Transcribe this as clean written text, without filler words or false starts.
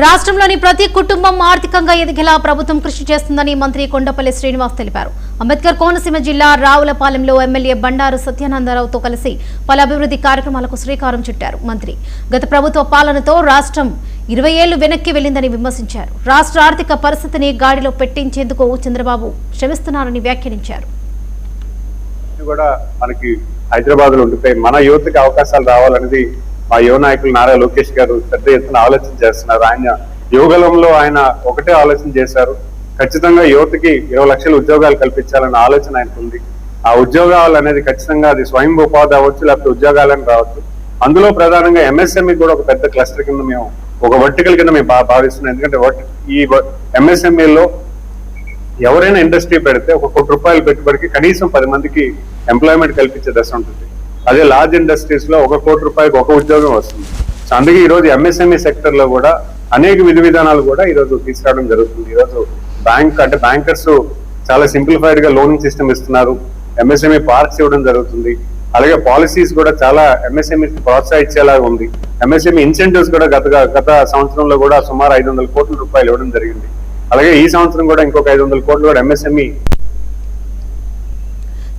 రాష్ట్రంలోని ప్రతి కుటుంబం ఆర్థికంగా ఎదిగేలా ప్రభుత్వం కృషి చేస్తుందని మంత్రి కొండపల్లి శ్రీనివాస్ తెలిపారు. అంబేద్కర్ కోనసీమ జిల్లా రావులపాలెంలో ఎమ్మెల్యే బండారు సత్యానందరావుతో కలిసి పలు అభివృద్ధి కార్యక్రమాలకు శ్రీకారం చుట్టారు. మంత్రి గత ప్రభుత్వ పాలనతో రాష్ట్రం 20 ఏళ్లు వెనక్కి వెళ్లిందని విమర్శించారు. రాష్ట్ర ఆర్థిక పరిస్థితిని గాడిలో పెట్టించేందుకు చంద్రబాబు శ్రమిస్తున్నారని వ్యాఖ్యానించారు. హైదరాబాద్ లో ఉండిపోయి మన యువతకి అవకాశాలు రావాలనేది మా యువ నాయకులు నారా లోకేష్ గారు పెద్ద ఎత్తున ఆలోచన చేస్తున్నారు. ఆయన యువగలంలో ఆయన ఒకటే ఆలోచన చేశారు, ఖచ్చితంగా యువతకి 20 లక్షల ఉద్యోగాలు కల్పించాలన్న ఆలోచన ఆయనకు ఉంది. ఆ ఉద్యోగాలు అనేది ఖచ్చితంగా అది స్వయం ఉపాధి అవ్వచ్చు, లేకపోతే ఉద్యోగాలని రావచ్చు. అందులో ప్రధానంగా ఎంఎస్ఎంఈ కూడా ఒక పెద్ద క్లస్టర్ కింద మేము ఒక వర్టికల్ కింద మేము భావిస్తున్నాం. ఎందుకంటే ఈ ఎంఎస్ఎంఈలో ఎవరైనా ఇండస్ట్రీ పెడితే ₹1 కోటి పెట్టుబడికి కనీసం 10 మందికి ఎంప్లాయ్మెంట్ కల్పించే దశ ఉంటుంది. అదే లార్జ్ ఇండస్ట్రీస్ లో ₹1 కోటి ఒక ఉద్యోగం వస్తుంది. సో అందుకే ఈ రోజు ఎంఎస్ఎంఈ సెక్టర్ లో కూడా అనేక విధానాలు కూడా ఈ రోజు తీసుకురావడం జరుగుతుంది. ఈ రోజు బ్యాంకర్స్ చాలా సింప్లిఫైడ్ గా లోనింగ్ సిస్టమ్ ఇస్తున్నారు, ఎంఎస్ఎంఈ పార్క్స్ ఇవ్వడం జరుగుతుంది. అలాగే పాలసీస్ కూడా చాలా ఎంఎస్ఎంఈ ప్రోత్సహించేలాగా ఉంది. ఎంఎస్ఎంఈ ఇన్సెంటివ్స్ కూడా గత సంవత్సరంలో కూడా సుమారు ₹500 కోట్ల ఇవ్వడం జరిగింది. అలాగే ఈ సంవత్సరం కూడా ఇంకొక ₹500 కోట్లు కూడా ఎంఎస్ఎంఈ